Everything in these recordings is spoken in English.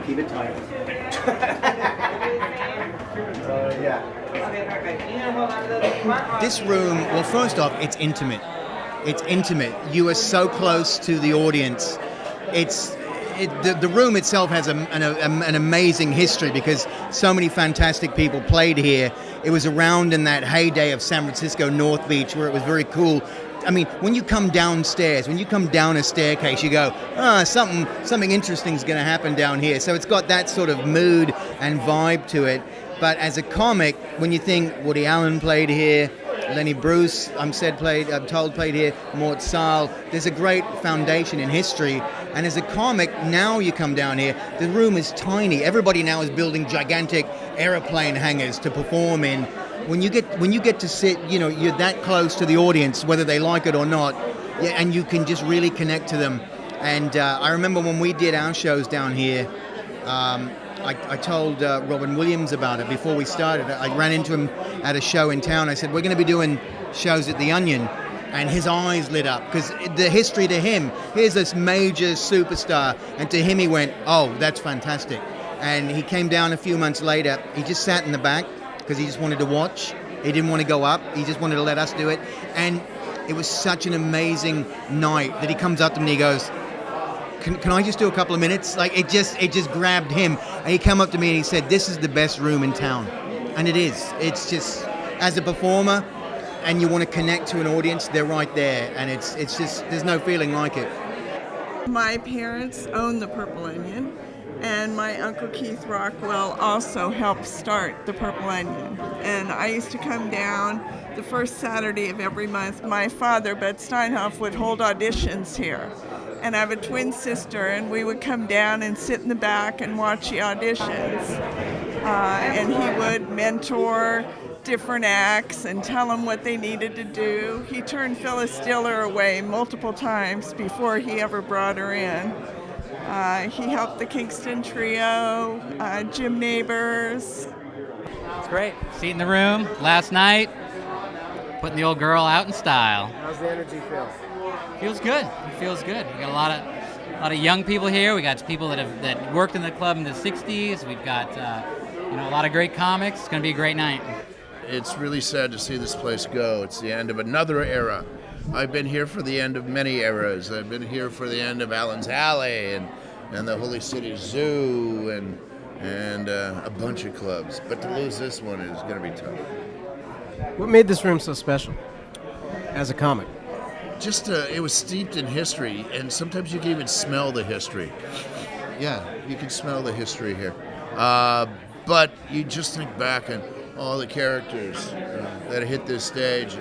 Keep it tight. Yeah. This room, well, first off, it's intimate. It's intimate. You are so close to the audience. The room itself has an amazing history because so many fantastic people played here. It was around in that heyday of San Francisco North Beach where it was very cool. I mean, when you come downstairs, when you come down a staircase, you go, something interesting is going to happen down here. So it's got that sort of mood and vibe to it. But as a comic, when you think Woody Allen played here, Lenny Bruce, I'm told played here, Mort Sahl, there's a great foundation in history. And as a comic, now you come down here, the room is tiny. Everybody now is building gigantic airplane hangars to perform in. When you get to sit, you're that close to the audience, whether they like it or not, and you can just really connect to them. And I remember when we did our shows down here, I told Robin Williams about it before we started. I ran into him at a show in town. I said, we're going to be doing shows at the Onion. And his eyes lit up because the history to him, here's this major superstar. And to him, he went, oh, that's fantastic. And he came down a few months later. He just sat in the back because he just wanted to watch. He didn't want to go up. He just wanted to let us do it. And it was such an amazing night that he comes up to me and he goes, can I just do a couple of minutes? Like it just grabbed him. And he came up to me and he said, this is the best room in town. And it is. It's just, as a performer, and you want to connect to an audience, they're right there. And it's just, there's no feeling like it. My parents own the Purple Onion, and my Uncle Keith Rockwell also helped start the Purple Onion. And I used to come down the first Saturday of every month. My father, Bud Steinhoff, would hold auditions here. And I have a twin sister, and we would come down and sit in the back and watch the auditions. And he would mentor different acts and tell them what they needed to do. He turned Phyllis Diller away multiple times before he ever brought her in. He helped the Kingston Trio, Jim Neighbors. It's great. Seat in the room last night, putting the old girl out in style. How's the energy feel? Feels good. It feels good. We got a lot of young people here. We got people that worked in the club in the '60s. We've got a lot of great comics. It's going to be a great night. It's really sad to see this place go. It's the end of another era. I've been here for the end of many eras. I've been here for the end of Allen's Alley and the Holy City Zoo and a bunch of clubs. But to lose this one is going to be tough. What made this room so special as a comic? Just it was steeped in history, and sometimes you can even smell the history. Yeah, you can smell the history here. But you just think back and all the characters that hit this stage,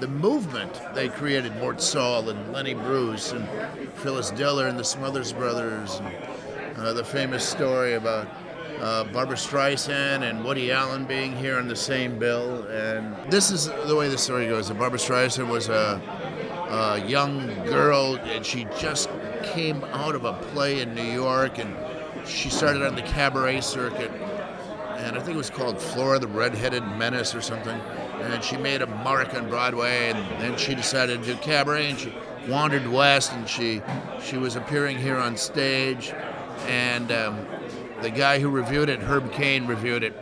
the movement they created, Mort Sahl and Lenny Bruce and Phyllis Diller and the Smothers Brothers, and the famous story about Barbra Streisand and Woody Allen being here on the same bill. And this is the way the story goes. Barbra Streisand was a young girl, and she just came out of a play in New York, and she started on the cabaret circuit. And I think it was called Flora the Red-Headed Menace or something. And she made a mark on Broadway, and then she decided to do cabaret, and she wandered west, and she was appearing here on stage. And the guy who reviewed it, Herb Cain, reviewed it,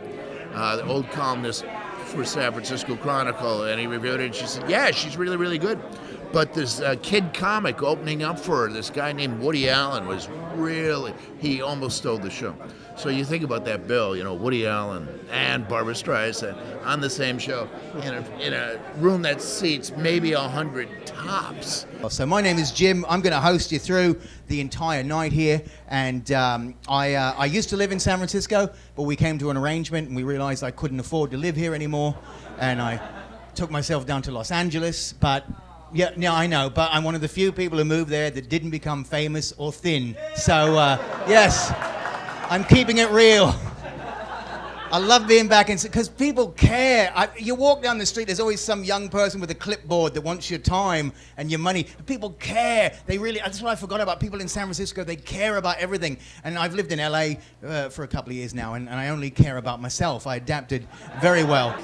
the old columnist for San Francisco Chronicle, and he reviewed it, and she said, yeah, she's really, really good. But this kid comic opening up for her, this guy named Woody Allen, was really, he almost stole the show. So you think about that bill, Woody Allen and Barbra Streisand on the same show in a room that seats maybe 100 tops. So my name is Jim. I'm going to host you through the entire night here. And I used to live in San Francisco, but we came to an arrangement and we realized I couldn't afford to live here anymore. And I took myself down to Los Angeles. But yeah, I know. But I'm one of the few people who moved there that didn't become famous or thin. So yes, I'm keeping it real. I love being back because people care. You walk down the street, there's always some young person with a clipboard that wants your time and your money. People care. They really. That's what I forgot about people in San Francisco. They care about everything. And I've lived in LA for a couple of years now, and I only care about myself. I adapted very well.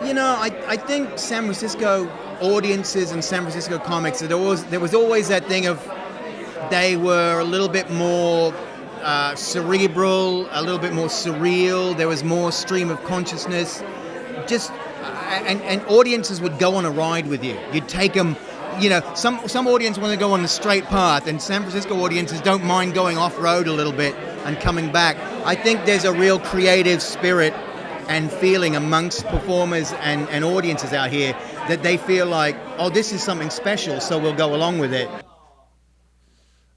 You know, I think San Francisco audiences and San Francisco comics, there was always that thing of they were a little bit more cerebral, a little bit more surreal. There was more stream of consciousness. And audiences would go on a ride with you. You'd take them. You know, some audience want to go on the straight path, and San Francisco audiences don't mind going off road a little bit and coming back. I think there's a real creative spirit and feeling amongst performers and audiences out here that they feel like, oh, this is something special, so we'll go along with it.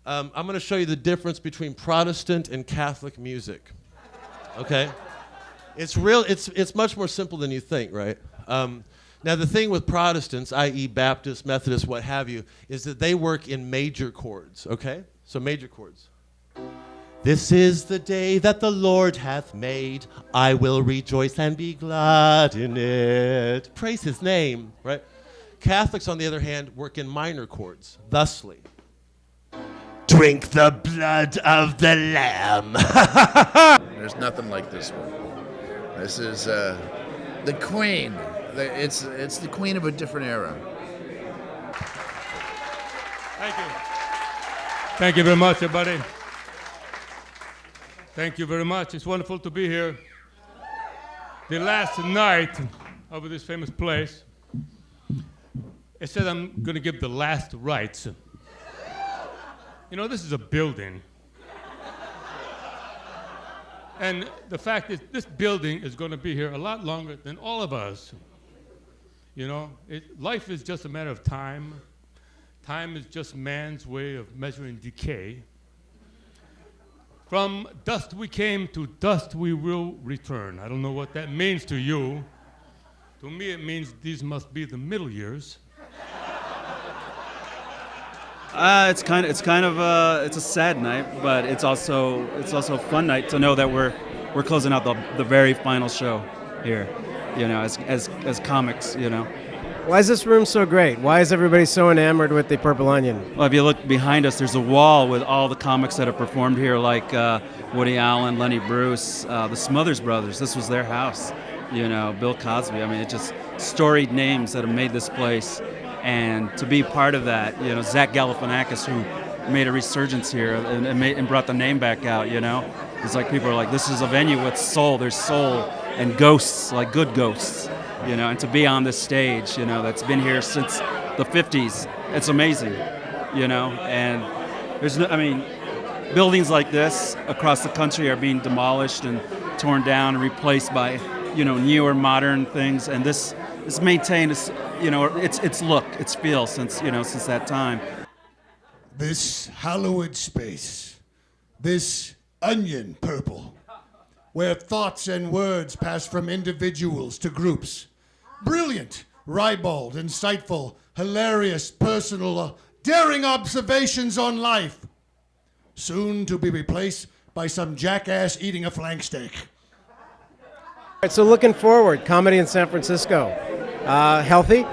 I'm going to show you the difference between Protestant and Catholic music. Okay? It's much more simple than you think, right? Now, the thing with Protestants, i.e. Baptists, Methodists, what have you, is that they work in major chords, okay? So major chords. This is the day that the Lord hath made. I will rejoice and be glad in it. Praise his name, right? Catholics, on the other hand, work in minor chords, thusly. Drink the blood of the Lamb. There's nothing like this one. This is the Queen. It's the Queen of a different era. Thank you. Thank you very much, everybody. Thank you very much. It's wonderful to be here. The last night of this famous place, it said I'm going to give the last rites. You know, this is a building. And the fact is, this building is going to be here a lot longer than all of us. You know, life is just a matter of time. Time is just man's way of measuring decay. From dust we came, to dust we will return. I don't know what that means to you. To me, it means these must be the middle years. It's a sad night, but it's also a fun night to know that we're closing out the very final show here, you know, as comics, you know. Why is this room so great? Why is everybody so enamored with the Purple Onion? Well, if you look behind us, there's a wall with all the comics that have performed here, like Woody Allen, Lenny Bruce, the Smothers Brothers. This was their house, you know, Bill Cosby. I mean, it's just storied names that have made this place. And to be part of that, you know, Zack Galifianakis, who made a resurgence here and brought the name back out, you know. It's like people are like, this is a venue with soul. There's soul and ghosts, like good ghosts, you know. And to be on this stage, you know, that's been here since the 50s, it's amazing, you know. And buildings like this across the country are being demolished and torn down and replaced by, you know, newer, modern things. And this is maintained, you know, its look, its feel since that time. This hallowed space, this onion purple, where thoughts and words pass from individuals to groups. Brilliant, ribald, insightful, hilarious, personal, daring observations on life. Soon to be replaced by some jackass eating a flank steak. All right, so looking forward, comedy in San Francisco. Healthy?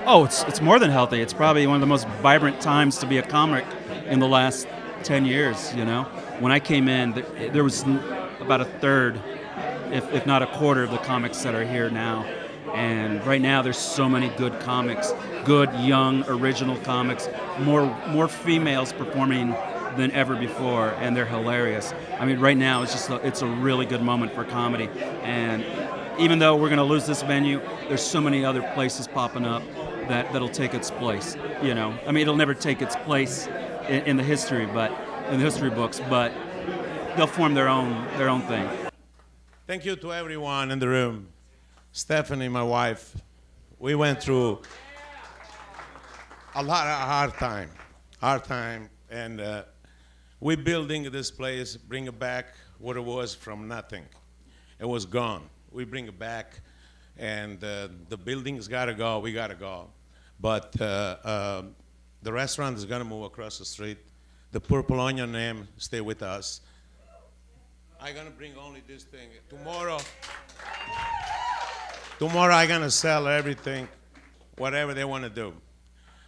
Oh, it's more than healthy. It's probably one of the most vibrant times to be a comic in the last 10 years, you know. When I came in, there was about a third, if not a quarter of the comics that are here now. And right now there's so many good comics, good, young, original comics, more females performing than ever before, and they're hilarious. I mean, right now it's a really good moment for comedy. And even though we're going to lose this venue, there's so many other places popping up that'll take its place, you know. I mean, it'll never take its place in the history books, but they'll form their own thing. Thank you to everyone in the room. Stephanie, my wife, we went through a lot of hard time, and we're building this place, bring it back what it was from nothing. It was gone. We bring it back, and the building's gotta go, we gotta go. But the restaurant is gonna move across the street. The Purple Onion name stay with us. I'm gonna bring only this thing. Tomorrow I'm gonna sell everything, whatever they want to do.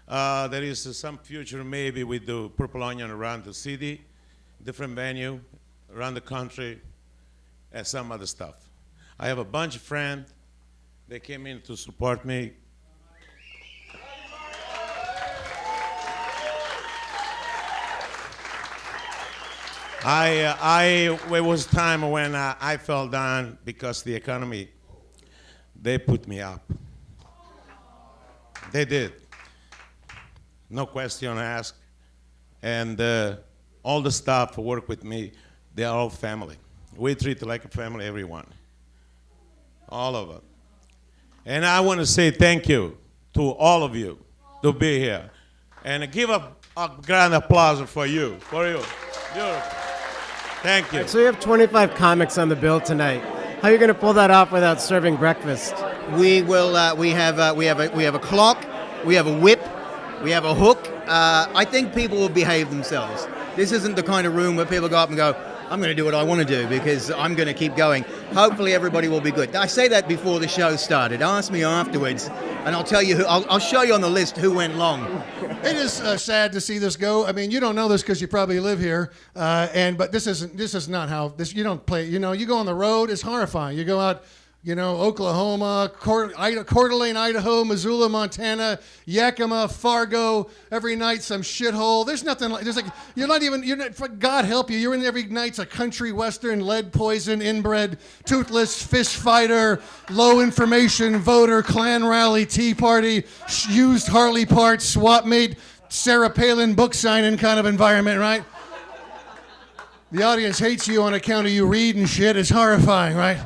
There is some future maybe we do Purple Onion around the city, different venue, around the country, and some other stuff. I have a bunch of friends. They came in to support me. It was time when I fell down because the economy, they put me up. They did. No question asked. And all the staff who work with me, they are all family. We treat like a family, everyone. All of them. And I want to say thank you to all of you to be here. And give a grand applause for you. Beautiful. Thank you. Right, so you have 25 comics on the bill tonight. How are you going to pull that off without serving breakfast? We will. We have a clock. We have a whip. We have a hook. I think people will behave themselves. This isn't the kind of room where people go up and go, I'm going to do what I want to do because I'm going to keep going. Hopefully everybody will be good. I say that before the show started. Ask me afterwards, and I'll tell you who. I'll show you on the list who went long. It is sad to see this go. I mean, you don't know this because you probably live here, but this is not how this. You don't play. You know, you go on the road. It's horrifying. You go out. You know, Oklahoma, Coeur d'Alene, Idaho, Missoula, Montana, Yakima, Fargo. Every night, some shithole. There's nothing like. There's like you're not. For God help you. You're in every night's a country western, lead poison, inbred, toothless, fish fighter, low information voter, Klan rally, Tea Party, used Harley parts, swap meet, Sarah Palin book signing kind of environment, right? The audience hates you on account of you reading shit. It's horrifying, right?